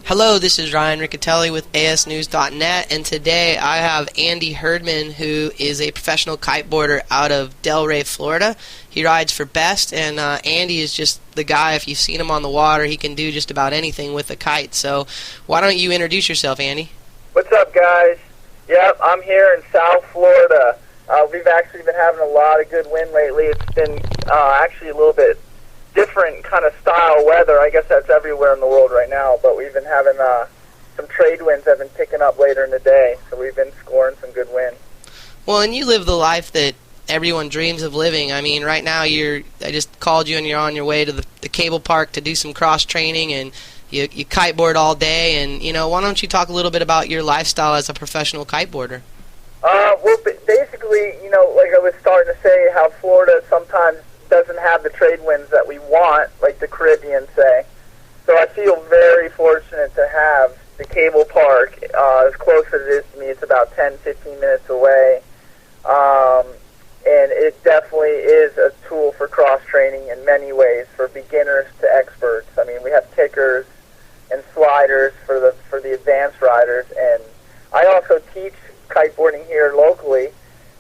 Hello, this is Ryan Riccatelli with asnews.net, and today I have Andy Hurdman, who is a professional kiteboarder out of Delray, Florida. He rides for Best, and Andy is just the guy. If you've seen him on the water, he can do just about anything with a kite. So why don't you introduce yourself, Andy? What's up, guys? Yep, I'm here in South Florida. We've actually been having a lot of good wind lately. It's been actually a little bit different kind of style weather. I guess that's everywhere in the world right now, but we've been having some trade winds that have been picking up later in the day, so we've been scoring some good wind. Well, and you live the life that everyone dreams of living. I mean, right now I just called you and you're on your way to the cable park to do some cross training, and you kiteboard all day, and why don't you talk a little bit about your lifestyle as a professional kiteboarder? Well, basically, like I was starting to say, how Florida sometimes doesn't have the trade winds that we want, like the Caribbean, say. So I feel very fortunate to have the cable park as close as it is to me. It's about 10, 15 minutes away. And it definitely is a tool for cross-training in many ways, for beginners to experts. I mean, we have kickers and sliders for the advanced riders, and I also teach kiteboarding here locally,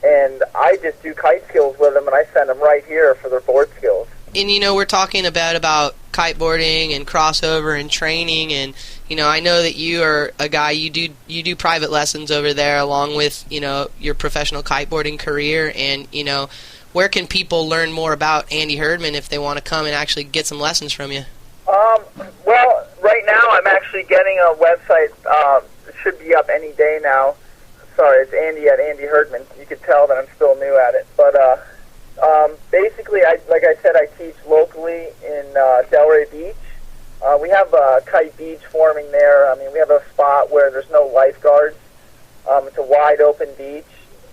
and I just do kite skills with them, and I send them right here for their board skills. And we're talking about kiteboarding and crossover and training, and I know that you are a guy, you do private lessons over there along with your professional kiteboarding career, and where can people learn more about Andy Hurdman if they want to come and actually get some lessons from you? Well, right now I'm actually getting a website. It should be up any day now. Sorry, it's Andy at Andy Hurdman. You could tell that I'm still new at it. But basically, like I said, I teach locally in Delray Beach. We have a kite beach forming there. I mean, we have a spot where there's no lifeguards. It's a wide open beach,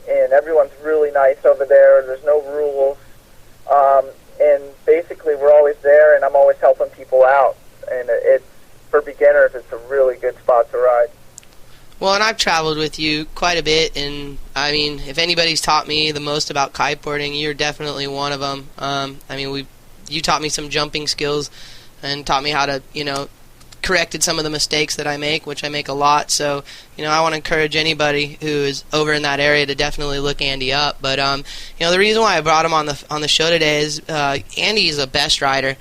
and everyone's really nice over there. There's no rules. And basically, we're always there, and I'm always helping people out. And for beginners, it's a really good spot to ride. Well, and I've traveled with you quite a bit, and I mean, if anybody's taught me the most about kiteboarding, you're definitely one of them. You taught me some jumping skills, and taught me how to, corrected some of the mistakes that I make, which I make a lot. So, I want to encourage anybody who is over in that area to definitely look Andy up. But, the reason why I brought him on the show today is Andy is a best rider.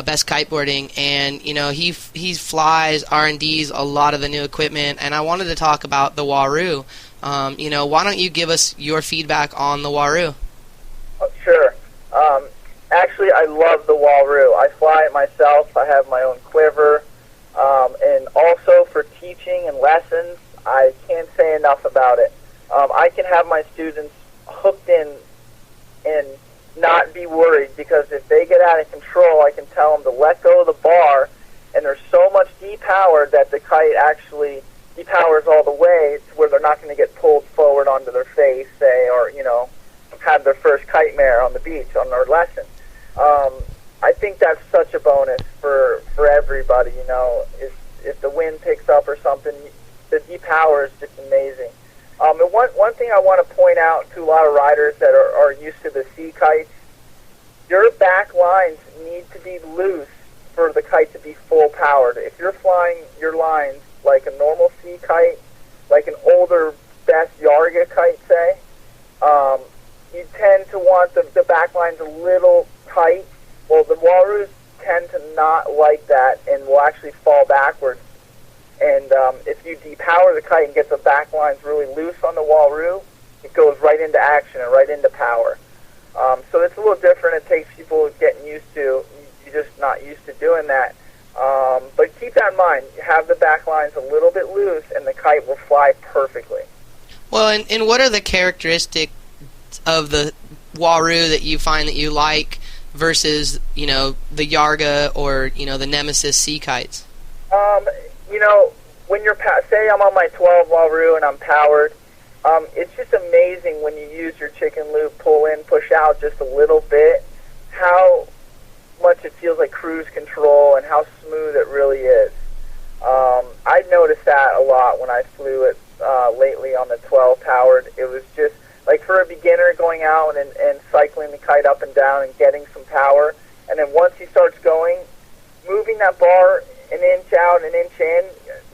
Best Kiteboarding, and he flies R&Ds a lot of the new equipment, and I wanted to talk about the Waroo. Why don't you give us your feedback on the Waroo? Oh, sure. Actually, I love the Waroo. I fly it myself. I have my own quiver, and also for teaching and lessons, I can't say enough about it. I can have my students hooked in and not be worried, because if they get out of control, I can tell them to let go of the bar, and there's so much depower that the kite actually depowers all the way to where they're not going to get pulled forward onto their face, say, or have their first kite mare on the beach on their lesson. I think that's such a bonus for everybody. If the wind picks up or something, the depower is just amazing. And one thing I want to point out to a lot of riders that are used to the sea kites, your back lines need to be loose for the kite to be full powered. If you're flying your lines like a normal sea kite, like an older Best Yarga kite, say, you tend to want the back lines a little tight. Well, the Waroos tend to not like that and will actually fall backwards. And if you depower the kite and get the back lines really loose on the Waroo, it goes right into action and right into power. So it's a little different. It takes people getting used to. You're just not used to doing that. But keep that in mind. You have the back lines a little bit loose, and the kite will fly perfectly. Well, and what are the characteristics of the Waroo that you find that you like versus, the Yarga or, the Nemesis sea kites? When you're say I'm on my 12 Waroo and I'm powered, it's just amazing when you use your chicken loop, pull in, push out just a little bit, how much it feels like cruise control and how smooth it really is. I noticed that a lot when I flew it lately on the 12 powered. It was just like for a beginner going out and cycling the kite up and down and getting some power, and then once he starts going, moving that bar an inch out, an inch in,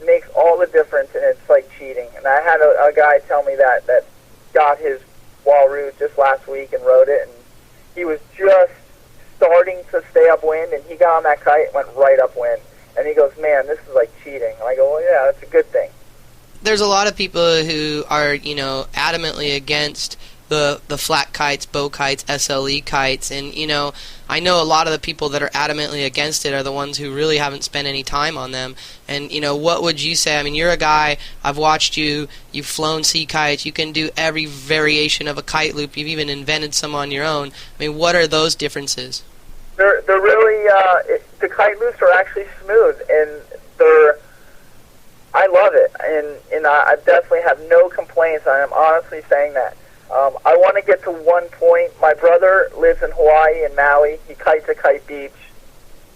makes all the difference, and it's like cheating. And I had a guy tell me that got his Waroo just last week and rode it, and he was just starting to stay upwind, and he got on that kite and went right upwind. And he goes, man, this is like cheating. And I go, well, yeah, that's a good thing. There's a lot of people who are, adamantly against the flat kites, bow kites, SLE kites, and, I know a lot of the people that are adamantly against it are the ones who really haven't spent any time on them. And, what would you say? I mean, you're a guy, I've watched you, you've flown sea kites, you can do every variation of a kite loop, you've even invented some on your own. I mean, what are those differences? They're really, the kite loops are actually smooth, and I love it, and I definitely have no complaints. I am honestly saying that. I want to get to one point. My brother lives in Hawaii and Maui. He kites at Kite Beach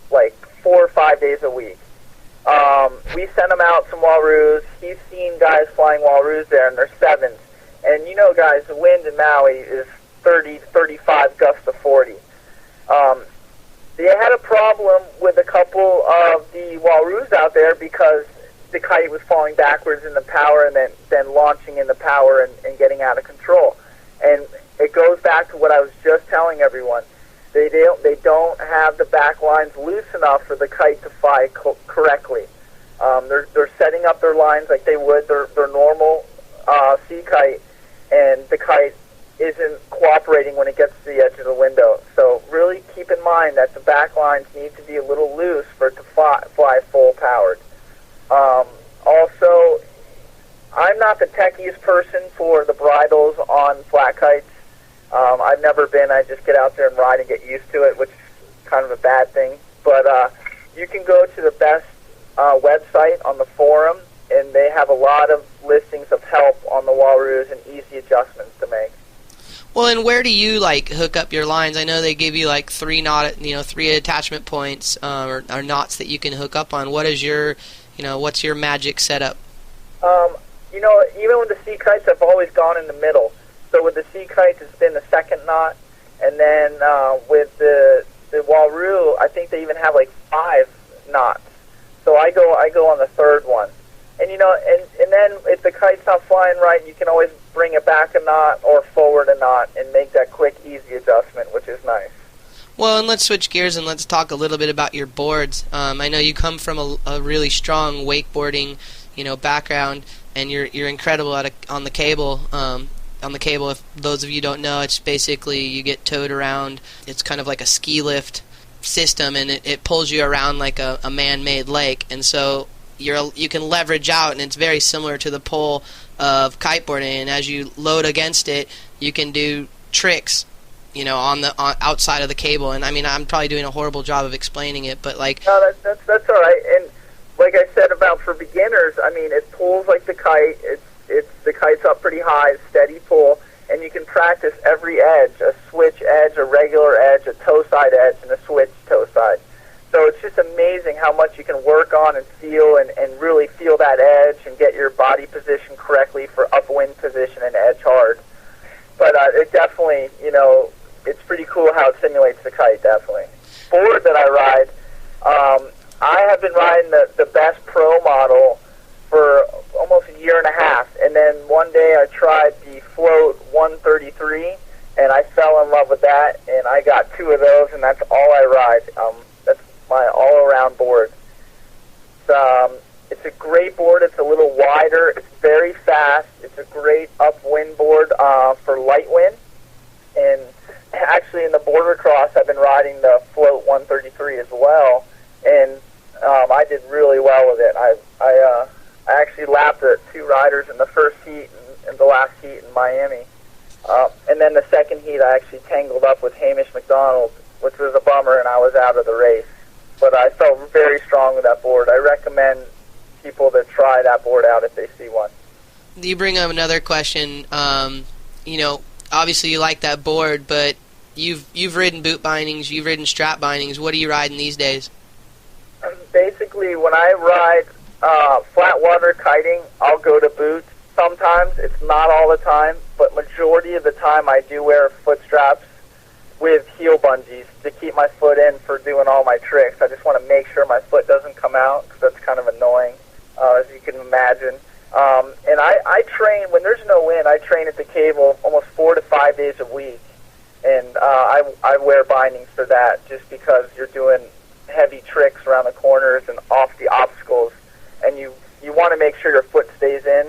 like 4 or 5 days a week. We sent him out some Waroos. He's seen guys flying Waroos there, and they're 7s. And guys, the wind in Maui is 30, 35, gusts to 40. They had a problem with a couple of the Waroos out there because the kite was falling backwards in the power and then launching in the power and getting out of control. And it goes back to what I was just telling everyone. They don't have the back lines loose enough for the kite to fly correctly. They're setting up their lines like they would their normal sea kite, and the kite isn't cooperating when it gets to the edge of the window. So really keep in mind that the back lines need to be a little loose for it to fly full powered. Also, I'm not the techiest person for the bridles on flat kites. I've never been. I just get out there and ride and get used to it, which is kind of a bad thing. But you can go to the best website on the forum, and they have a lot of listings of help on the Waroos and easy adjustments to make. Well, and where do you hook up your lines? I know they give you 3 attachment points or knots that you can hook up on. What is your, what's your magic setup? Even with the sea kites, I've always gone in the middle. So with the sea kites, it's been the 2nd knot, and then with the Waroo, I think they even have 5 knots. So I go on the 3rd one. And and then if the kite's not flying right, you can always bring it back a knot or forward a knot and make that quick, easy adjustment, which is nice. Well, and let's switch gears and let's talk a little bit about your boards. I know you come from a really strong wakeboarding, background, and you're incredible on the cable. On the cable, if those of you don't know, it's basically you get towed around. It's kind of like a ski lift system, and it pulls you around like a man-made lake, and so you can leverage out, and it's very similar to the pull of kiteboarding. And as you load against it, you can do tricks, on outside of the cable. And I mean, I'm probably doing a horrible job of explaining it, but no, that's all right. And like I said about for beginners, I mean, it pulls like the kite. It's the kite's up pretty high, steady pull, and you can practice every edge: a switch edge, a regular edge, a toe side edge, and a switch toe side. So it's just amazing how much you can work on and feel and really feel that edge and get your body position correctly for upwind position and edge hard. But it definitely, it's pretty cool how it simulates the kite, definitely. Board that I ride, I have been riding the best pro model for almost a year and a half. And then one day I tried the Float 133, and I fell in love with that, and I got 2 of those, and that's all I ride. That's my all-around board. It's a great board. It's a little wider. It's very fast. It's a great upwind board for light wind. And actually, in the border cross, I've been riding the Float 133 as well, and I did really well with it. I actually lapped 2 riders in the first heat and the last heat in Miami. And then the second heat, I actually tangled up with Hamish McDonald, which was a bummer, and I was out of the race. But I felt very strong with that board. I recommend people to try that board out if they see one. You bring up another question. Obviously you like that board, but you've ridden boot bindings, you've ridden strap bindings. What are you riding these days? Basically, when I ride flat water kiting, I'll go to boots. Sometimes, it's not all the time, but majority of the time I do wear foot straps. with heel bungees to keep my foot in for doing all my tricks. I just want to make sure my foot doesn't come out because that's kind of annoying, as you can imagine. And I train, when there's no wind, I train at the cable almost 4 to 5 days a week. And I wear bindings for that just because you're doing heavy tricks around the corners and off the obstacles. And you want to make sure your foot stays in.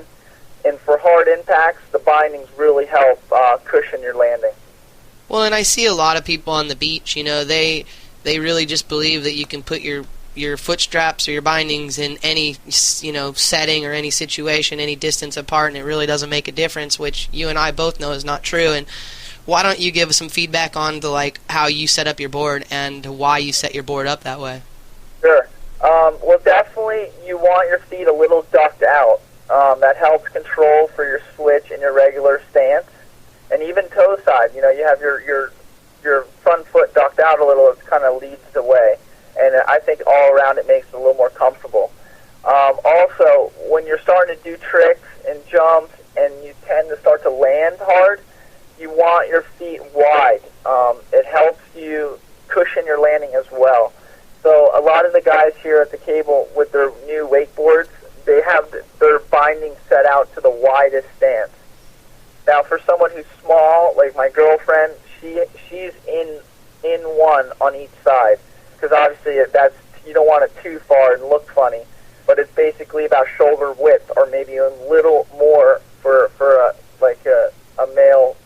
And for hard impacts, the bindings really help cushion your landing. Well, and I see a lot of people on the beach, you know, they really just believe that you can put your foot straps or your bindings in any, you know, setting or any situation, any distance apart, and it really doesn't make a difference, which you and I both know is not true. And why don't you give us some feedback on how you set up your board and why you set your board up that way? Sure. Well, definitely you want your feet a little ducked out. That helps control for your switch and your regular stance. And even toe side, you know, you have your front foot ducked out a little, it kind of leads the way. And I think all around it makes it a little more comfortable. Also, when you're starting to do tricks and jumps and you tend to start to land hard, you want your feet wide. It helps you cushion your landing as well. So a lot of the guys here at the cable with their new wakeboards, they have their binding set out to the widest stance. Now, for someone who's small, like my girlfriend, she's in one on each side, because obviously you don't want it too far and look funny. But it's basically about shoulder width, or maybe a little more for a male,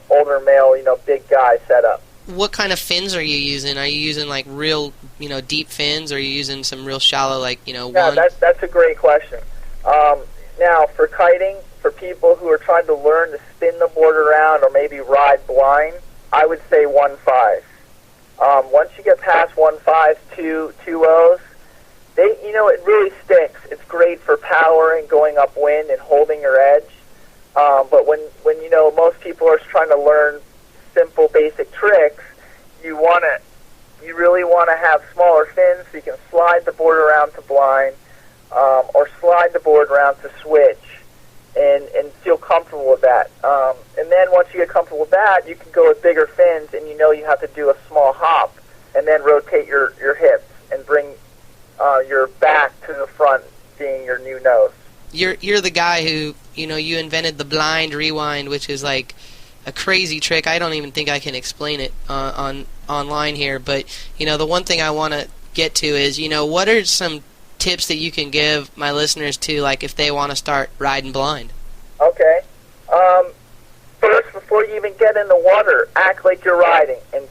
older male, you know, big guy setup. What kind of fins are you using? Are you using like real, you know, deep fins, or are you using some real shallow, like, you know, Yeah, that's a great question. Now, for kiting, for people who are trying to learn to spin the board around or maybe ride blind, I would say 1.5. Once you get past 1.5, 2.0s, you know, it really sticks. It's great for power and going upwind and holding your edge. But when you know, most people are trying to learn simple, basic tricks, you really want to have smaller fins so you can slide the board around to blind, or slide the board around to switch, and feel comfortable with that. And then once you get comfortable with that, you can go with bigger fins, and you know you have to do a small hop, and then rotate your hips and bring your back to the front, being your new nose. You're the guy who, you know, you invented the blind rewind, which is like a crazy trick. I don't even think I can explain it online here. But, you know, the one thing I want to get to is, you know, what are some tips that you can give my listeners to, like, if they want to start riding blind? Okay. First, before you even get in the water, act like you're riding and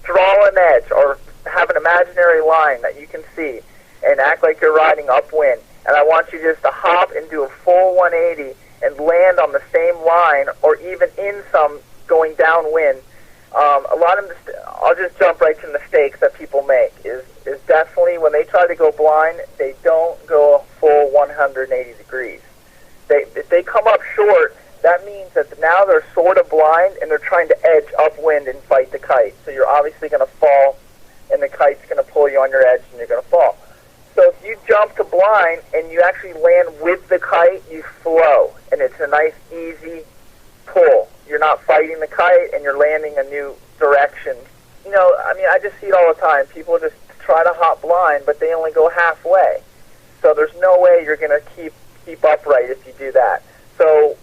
draw an edge or have an imaginary line that you can see and act like you're riding upwind. And I want you just to hop and do a full 180 and land on the same line, or even in some going downwind. A lot of I'll just jump right to the mistakes that people make is definitely when they try to go blind, they don't go a full 180 degrees. If they come up short, that means that now they're sort of blind and they're trying to edge upwind and fight the kite. So you're obviously going to fall, and the kite's going to pull you on your edge, and you're going to fall. So if you jump to blind and you actually land with the kite, you flow, and it's a nice, easy pull. You're not fighting the kite, and you're landing a new direction. You know, I mean, I just see it all the time. People just try to hop blind, but they only go halfway. So there's no way you're going to keep upright if you do that. So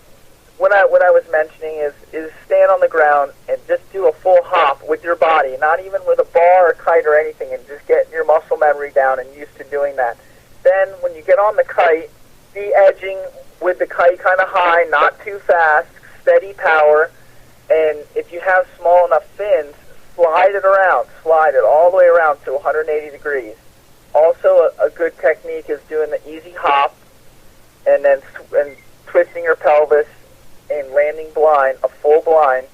what I was mentioning is stand on the ground and just do a full hop with your body, not even with a bar or kite or anything, and just get your muscle memory down and used to doing that. Then when you get on the kite, be edging with the kite kind of high, not too fast, steady power, and if you have small enough fins, slide it all the way around to 180 degrees. Also, a good technique is doing the easy hop and then twisting your pelvis and landing blind, a full blind,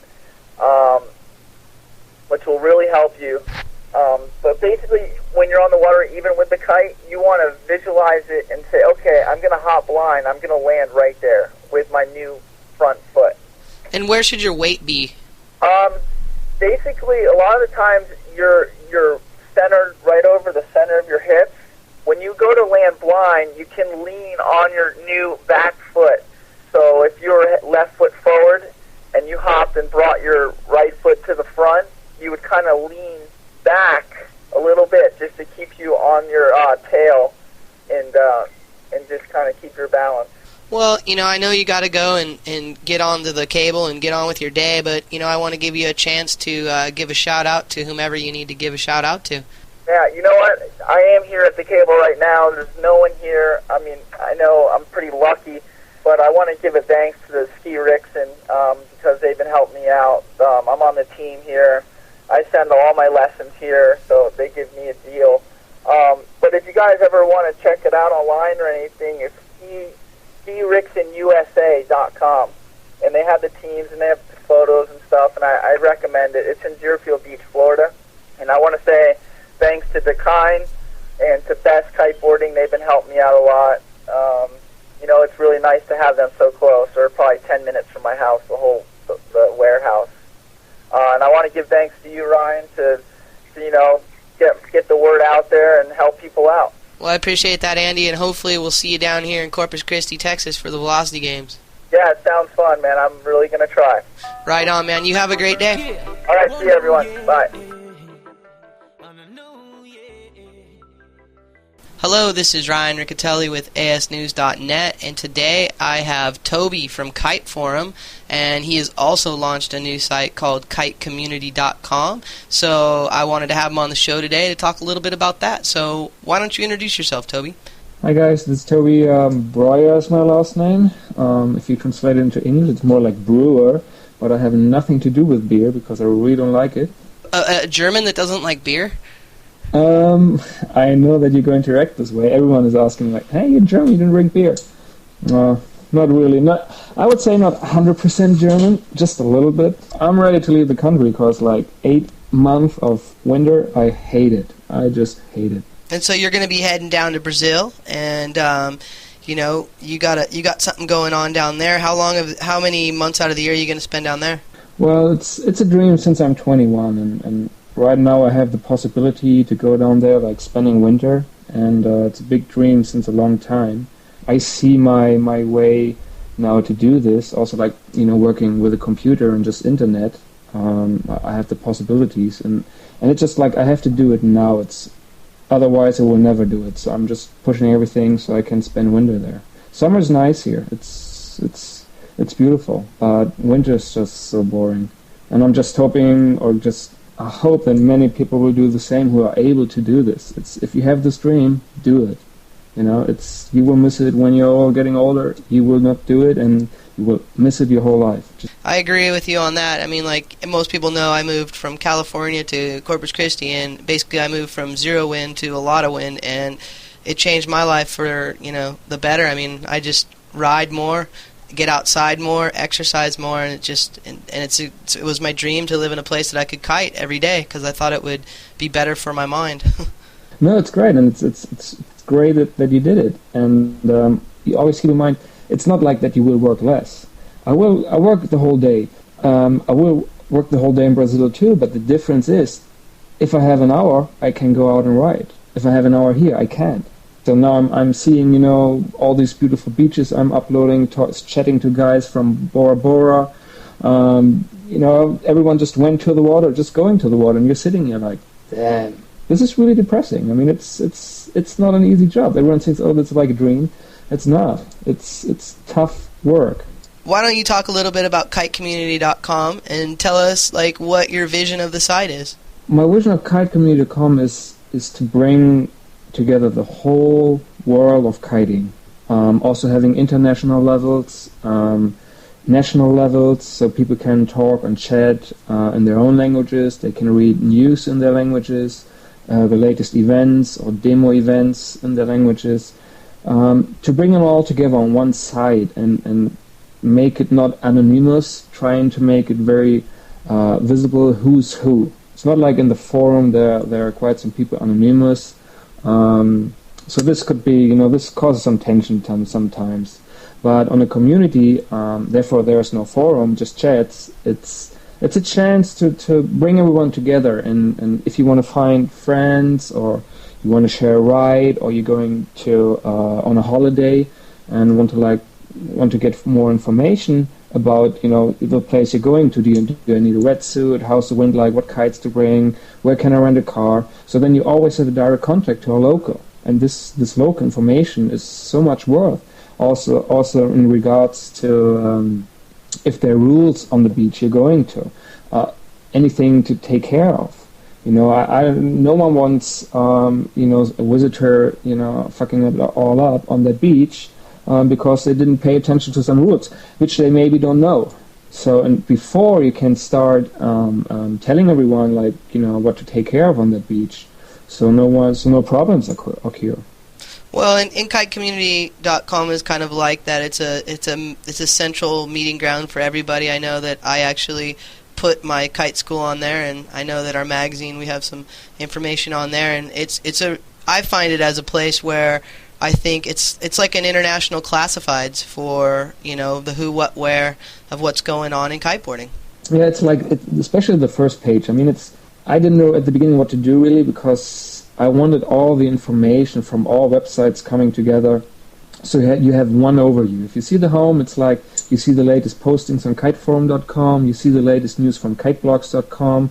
which will really help you. But basically, when you're on the water, even with the kite, you want to visualize it and say, okay, I'm going to hop blind. I'm going to land right there with my new front foot. And where should your weight be? Basically, a lot of the times, you're centered right over the center of your hips. When you go to land blind, you can lean on your new back foot. So if you're left foot forward and you hopped and brought your right foot to the front, you would kind of lean back a little bit just to keep you on your tail and just kind of keep your balance. Well, I know you got to go and get onto the cable and get on with your day, but, I want to give you a chance to give a shout-out to whomever you need to give a shout-out to. Yeah, you know what? I am here at the cable right now. There's no one here. I mean, I know I'm pretty lucky, but I want to give a thanks to the Ski Rixon because they've been helping me out. I'm on the team here. I send all my lessons here, so they give me a deal. But if you guys ever want to check it out online or anything, it's skirixonusa.com. And they have the teams and they have the photos and stuff, and I recommend it. It's in Deerfield Beach, Florida. And I want to say thanks to Dekine and to Best Kiteboarding. They've been helping me out a lot. It's really nice to have them so close. They're probably 10 minutes from my house, the warehouse. And I want to give thanks to you, Ryan, to get the word out there and help people out. Well, I appreciate that, Andy, and hopefully we'll see you down here in Corpus Christi, Texas for the Velocity Games. Yeah, it sounds fun, man. I'm really going to try. Right on, man. You have a great day. All right, see you, everyone. Bye. Hello, this is Ryan Riccatelli with asnews.net, and today I have Toby from Kite Forum, and he has also launched a new site called kitecommunity.com, so I wanted to have him on the show today to talk a little bit about that. So why don't you introduce yourself, Toby? Hi guys, this is Toby Braeuer is my last name. If you translate it into English, it's more like brewer, but I have nothing to do with beer because I really don't like it. A German that doesn't like beer? I know that you're going to react this way. Everyone is asking like, hey, you're German, you don't drink beer. Not really. I would say not 100% German, just a little bit. I'm ready to leave the country because 8 months of winter, I hate it. I just hate it. And so you're going to be heading down to Brazil, and you got something going on down there. How many months out of the year are you going to spend down there? Well, it's a dream since I'm 21, and right now I have the possibility to go down there, spending winter, and it's a big dream since a long time. I see my way now to do this, also working with a computer and just internet. I have the possibilities, and it's just I have to do it now. Otherwise I will never do it, so I'm just pushing everything so I can spend winter there. Summer's nice here, it's beautiful, but winter is just so boring. And I'm just hoping, I hope that many people will do the same who are able to do this. If you have this dream, do it. You will miss it when you're all getting older. You will not do it, and you will miss it your whole life. I agree with you on that. I mean, most people know, I moved from California to Corpus Christi, and basically I moved from zero wind to a lot of wind, and it changed my life for, the better. I mean, I just ride more, get outside more, exercise more, and it was my dream to live in a place that I could kite every day because I thought it would be better for my mind. No, it's great, and it's great that you did it. And you always keep in mind, it's not like that you will work less. I work the whole day. I will work the whole day in Brazil too, but the difference is, if I have an hour, I can go out and ride. If I have an hour here, I can't. So now I'm seeing, all these beautiful beaches. I'm uploading, chatting to guys from Bora Bora. Everyone just went to the water, just going to the water, and you're sitting here like, damn, this is really depressing. I mean, it's not an easy job. Everyone thinks, oh, that's like a dream. It's not. It's tough work. Why don't you talk a little bit about kitecommunity.com and tell us what your vision of the site is? My vision of kitecommunity.com is to bring together the whole world of kiting. Also having international levels, national levels, so people can talk and chat in their own languages. They can read news in their languages, the latest events or demo events in their languages. To bring them all together on one site and make it not anonymous, trying to make it very visible who's who. It's not like in the forum there are quite some people anonymous. So this could be, this causes some tension sometimes. But on a community, therefore there's no forum, just chats. It's a chance to bring everyone together. And if you want to find friends, or you want to share a ride, or you're going to on a holiday and want to get more information, about, the place you're going to. Do you need a wetsuit? How's the wind like? What kites to bring? Where can I rent a car? So then you always have a direct contact to a local. And this local information is so much worth. Also in regards to if there are rules on the beach you're going to, anything to take care of. No one wants, a visitor, fucking it all up on that beach because they didn't pay attention to some rules, which they maybe don't know. So, and before you can start telling everyone, what to take care of on that beach, so no problems occur. Well, and kitecommunity.com is kind of like that. It's a central meeting ground for everybody. I know that I actually put my kite school on there, and I know that our magazine, we have some information on there, and I find it as a place where I think it's like an international classifieds for the who, what, where of what's going on in kiteboarding. Yeah, it's like especially the first page. I mean, I didn't know at the beginning what to do really, because I wanted all the information from all websites coming together. So you have one overview. If you see the home, it's like you see the latest postings on kiteforum.com, you see the latest news from kiteblogs.com,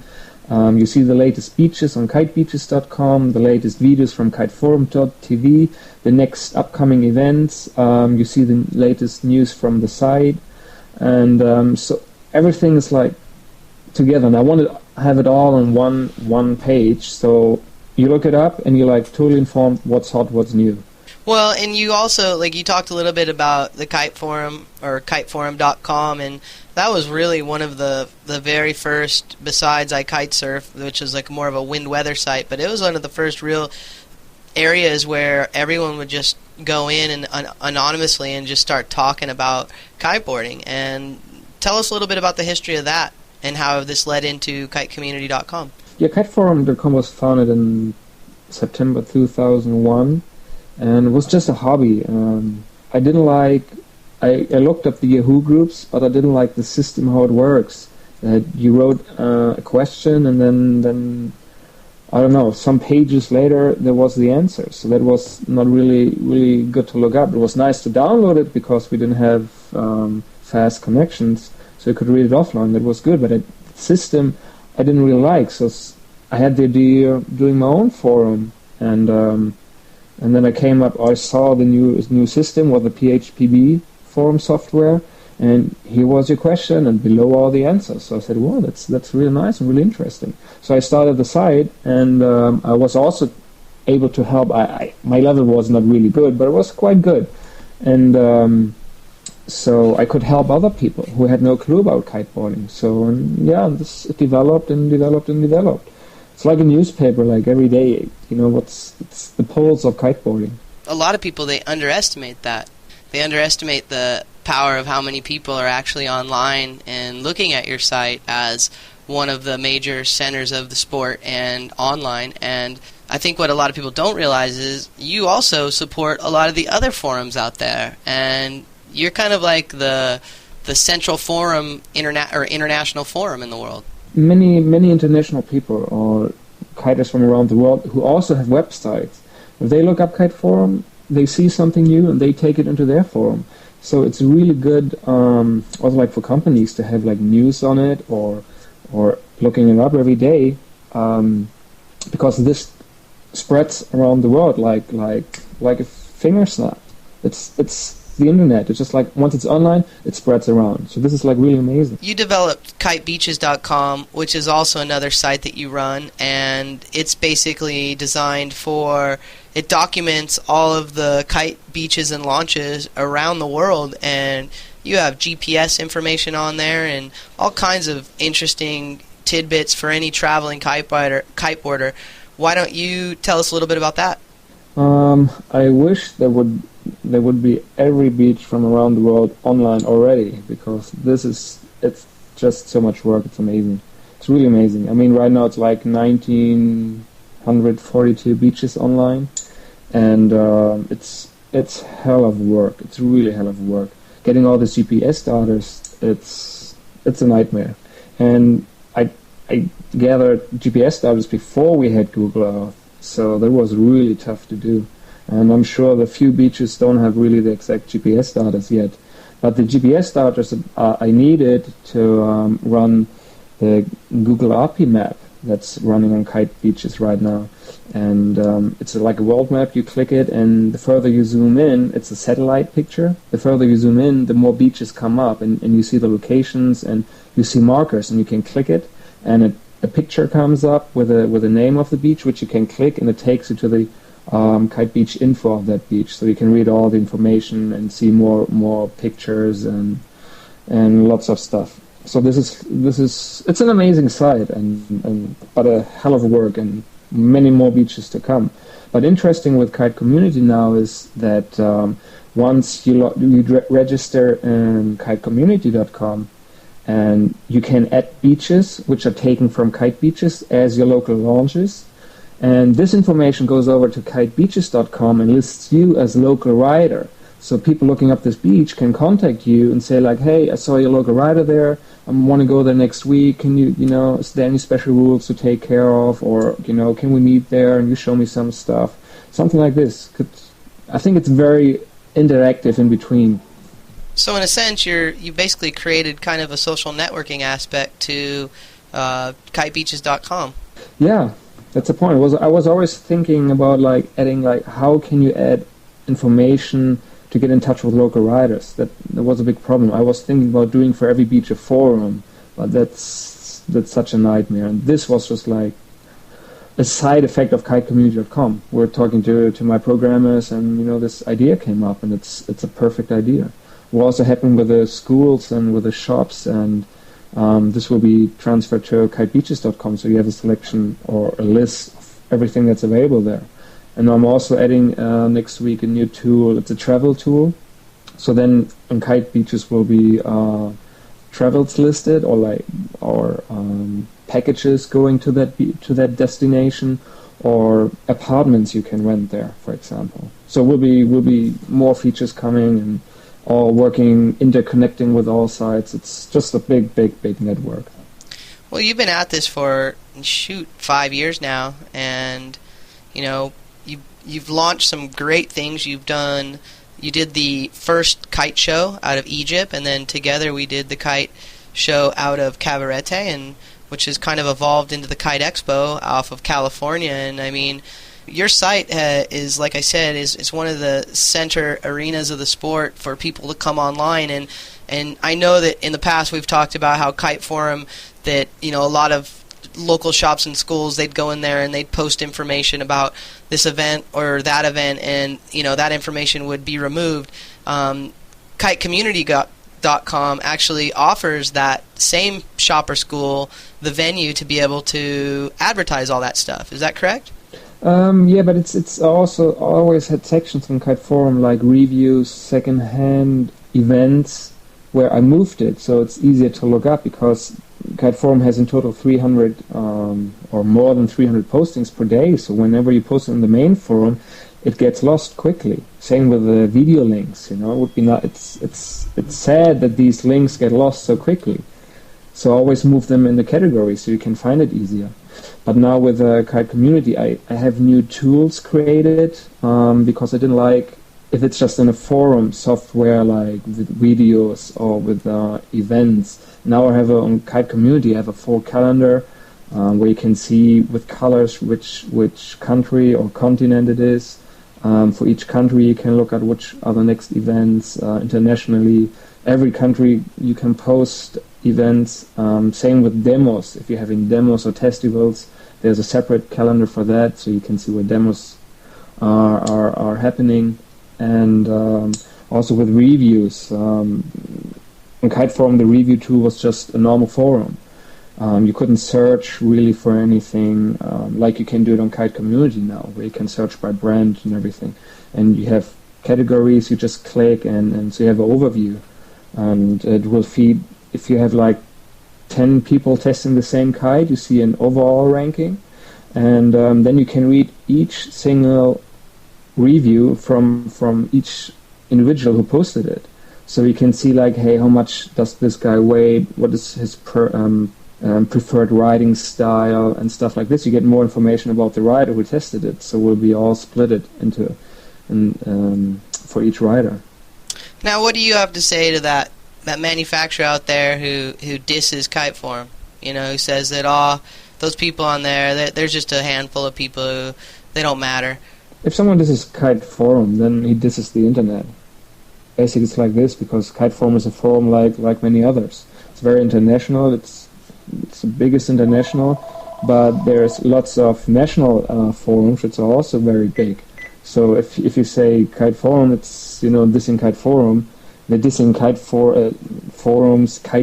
you see the latest beaches on kitebeaches.com, the latest videos from kiteforum.tv, the next upcoming events, you see the latest news from the site, and so everything is like together. And I wanted to have it all on one page, so you look it up and you're like totally informed what's hot, what's new. Well, and you also, you talked a little bit about the Kite Forum, or kiteforum.com, and that was really one of the very first, besides iKitesurf, which is more of a wind weather site, but it was one of the first real areas where everyone would just go in and anonymously and just start talking about kiteboarding. And tell us a little bit about the history of that and how this led into kitecommunity.com. Yeah, kiteforum.com was founded in September 2001. And it was just a hobby. I looked up the Yahoo groups, but I didn't like the system, how it works. That you wrote a question, and then I don't know, some pages later there was the answer. So that was not really good to look up. It was nice to download it because we didn't have fast connections, so you could read it offline. That was good, but the system I didn't really like. So I had the idea of doing my own forum, and then I saw the new system with the PHPB forum software, and here was your question, and below all the answers. So I said, wow, that's really nice and really interesting. So I started the site, and I was also able to help. My level was not really good, but it was quite good. And so I could help other people who had no clue about kiteboarding. So, it developed and developed and developed. It's like a newspaper, every day, it's the pulse of kiteboarding. A lot of people, they underestimate that. They underestimate the power of how many people are actually online and looking at your site as one of the major centers of the sport and online. And I think what a lot of people don't realize is you also support a lot of the other forums out there. And you're kind of like the central forum, international forum in the world. Many international people or kiters from around the world who also have websites. If they look up Kite Forum, they see something new and they take it into their forum. So it's really good, also for companies to have news on it or looking it up every day, because this spreads around the world like a finger snap. It's the internet. It's just once it's online, it spreads around. So this is really amazing. You developed kitebeaches.com, which is also another site that you run, and it's basically designed it documents all of the kite beaches and launches around the world, and you have GPS information on there and all kinds of interesting tidbits for any traveling kiteboarder. Why don't you tell us a little bit about that? I wish there would be every beach from around the world online already, because it's just so much work. It's amazing. It's really amazing. I mean, right now it's 1,942 beaches online, and it's hell of work. It's really hell of work. Getting all the GPS data, it's a nightmare. And I gathered GPS data before we had Google Earth. So that was really tough to do. And I'm sure the few beaches don't have really the exact GPS data yet. But the GPS data I needed to run the Google API map that's running on Kite Beaches right now. And it's like a world map. You click it, and the further you zoom in, it's a satellite picture. The further you zoom in, the more beaches come up, and you see the locations, and you see markers, and you can click it, and a picture comes up with a name of the beach, which you can click, and it takes you to the Kite Beach info of that beach, so you can read all the information and see more pictures and lots of stuff. So this is it's an amazing site, but a hell of a work, and many more beaches to come. But interesting with Kite Community now is that once you register in kitecommunity.com, and you can add beaches which are taken from Kite Beaches as your local launches, and this information goes over to kitebeaches.com and lists you as local rider. So people looking up this beach can contact you and say like, hey, I saw your local rider there, I want to go there next week, can you is there any special rules to take care of, or, can we meet there and you show me some stuff, something like this. I think it's very interactive in between. So in a sense, you basically created kind of a social networking aspect to kitebeaches.com. Yeah, that's the point. I was always thinking about adding how can you add information to get in touch with local riders. That was a big problem. I was thinking about doing for every beach a forum, but that's such a nightmare. And this was just like a side effect of kitecommunity.com. We're talking to my programmers, and this idea came up, and it's a perfect idea. Will also happen with the schools and with the shops, and this will be transferred to kitebeaches.com, so you have a selection or a list of everything that's available there. And I'm also adding next week a new tool. It's a travel tool. So then on Kite Beaches will be travels listed, or packages going to that destination, or apartments you can rent there, for example. So will be more features coming, and all working, interconnecting with all sites. It's just a big network. Well, you've been at this for 5 years now, and you've launched some great things. You did the first kite show out of Egypt, and then together we did the kite show out of Cabarete, and which has kind of evolved into the Kite Expo off of California. And I mean, your site is, like I said, is one of the center arenas of the sport for people to come online. And I know that in the past we've talked about how Kite Forum, that a lot of local shops and schools, they'd go in there and they'd post information about this event or that event, and that information would be removed. KiteCommunity.com actually offers that same shop or school the venue to be able to advertise all that stuff. Is that correct? Yeah, but it's also always had sections on Kite Forum like reviews, second-hand events, where I moved it, so it's easier to look up, because Kite Forum has in total 300 or more than 300 postings per day. So whenever you post it in the main forum, it gets lost quickly. Same with the video links. It would be not. It's sad that these links get lost so quickly. So always move them in the category so you can find it easier. But now with Kite Community, I have new tools created because I didn't like if it's just in a forum software like with videos or with events. Now I have on Kite Community, I have a full calendar where you can see with colors which country or continent it is. For each country you can look at which are the next events internationally. Every country you can post events. Same with demos. If you're having demos or festivals, there's a separate calendar for that, so you can see where demos are happening. And also with reviews. On Kite Forum, the review tool was just a normal forum. You couldn't search really for anything like you can do it on Kite Community now, where you can search by brand and everything. And you have categories, you just click, and so you have an overview. And it will feed, if you have 10 people testing the same kite, you see an overall ranking. And then you can read each single review from each individual who posted it. So you can see hey, how much does this guy weigh? What is his preferred riding style and stuff like this. You get more information about the rider who tested it. So we'll be all split it into for each rider. Now, what do you have to say to that manufacturer out there who disses Kiteforum? You know, who says that, those people on there, there's just a handful of people who, they don't matter. If someone disses Kiteforum, then he disses the internet. Basically, it's like this, because Kiteforum is a forum like many others. It's very international, it's the biggest international, but there's lots of national forums which are also very big. So if you say Kiteforum, it's, dissing Kiteforum, they're dissing kite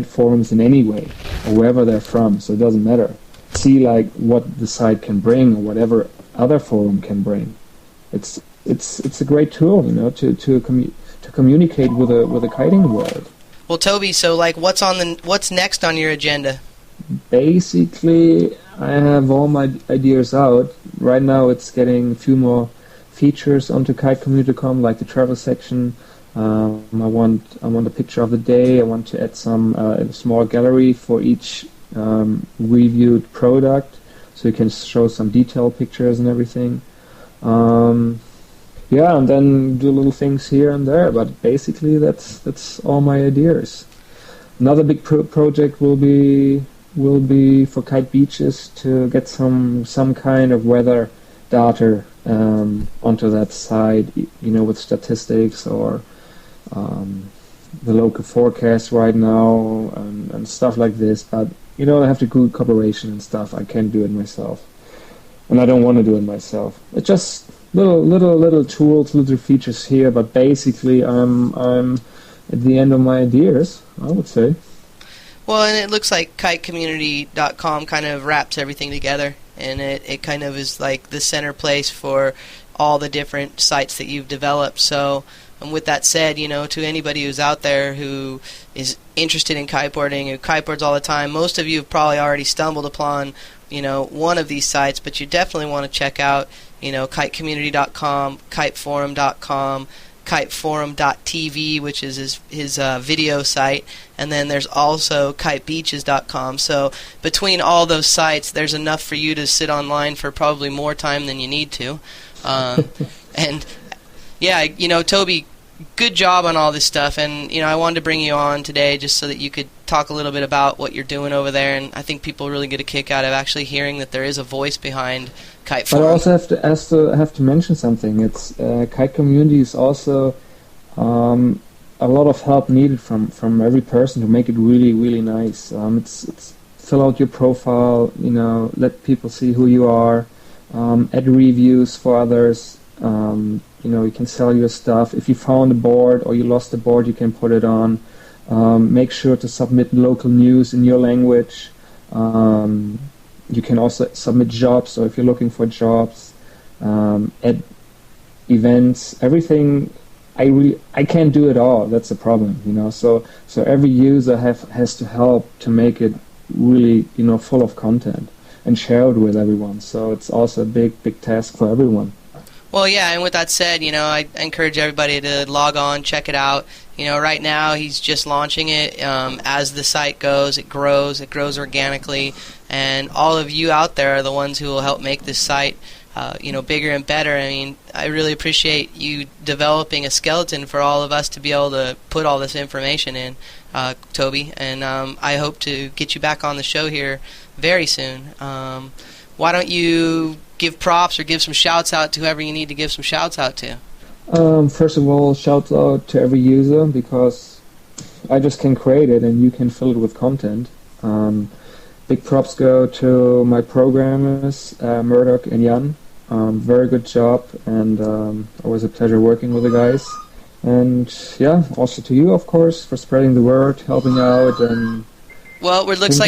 forums in any way, or wherever they're from, so it doesn't matter. See like what the site can bring, or whatever other forum can bring. It's a great tool, to communicate with the kiting world. Well, Toby, so like what's next on your agenda? Basically, I have all my ideas out. Right now it's getting a few more features onto kitecommunity.com, like the travel section. I want a picture of the day. I want to add some a small gallery for each reviewed product, so you can show some detailed pictures and everything. And then do little things here and there. But basically, that's all my ideas. Another big project will be for Kite Beaches to get some kind of weather data onto that site, with statistics or the local forecast right now and stuff like this. But I have to do cooperation and stuff. I can't do it myself, and I don't want to do it myself. It's just little tools, little features here. But basically, I'm at the end of my ideas, I would say. Well, and it looks like kitecommunity.com kind of wraps everything together, and it kind of is like the center place for all the different sites that you've developed. So, and with that said, to anybody who's out there who is interested in kiteboarding, who kiteboards all the time, most of you have probably already stumbled upon, one of these sites, but you definitely want to check out, kitecommunity.com, kiteforum.com, kiteforum.tv, which is his video site, and then there's also kitebeaches.com. So between all those sites, there's enough for you to sit online for probably more time than you need to. And yeah, Toby, good job on all this stuff, and I wanted to bring you on today just so that you could talk a little bit about what you're doing over there, and I think people really get a kick out of actually hearing that there is a voice behind Kiteforum. But I also have to mention something. It's Kite Community is also a lot of help needed from every person to make it really, really nice. It's fill out your profile, let people see who you are, add reviews for others. You can sell your stuff. If you found a board or you lost a board, you can put it on. Make sure to submit local news in your language. You can also submit jobs, so if you're looking for jobs, add events, everything. I can't do it all. That's the problem, So every user has to help to make it really, full of content and share it with everyone. So it's also a big task for everyone. Well, yeah, and with that said, I encourage everybody to log on, check it out. Right now he's just launching it. As the site goes, it grows organically, and all of you out there are the ones who will help make this site, bigger and better. I mean, I really appreciate you developing a skeleton for all of us to be able to put all this information in, Toby, and I hope to get you back on the show here very soon. Why don't you give props or give some shouts out to whoever you need to give some shouts out to? First of all, shouts out to every user, because I just can create it and you can fill it with content. Big props go to my programmers, Murdoch and Jan. Very good job, and always a pleasure working with the guys. And yeah, also to you, of course, for spreading the word, helping out, and well, it looks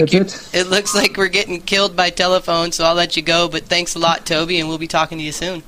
like we're getting killed by telephone, so I'll let you go. But thanks a lot, Toby, and we'll be talking to you soon.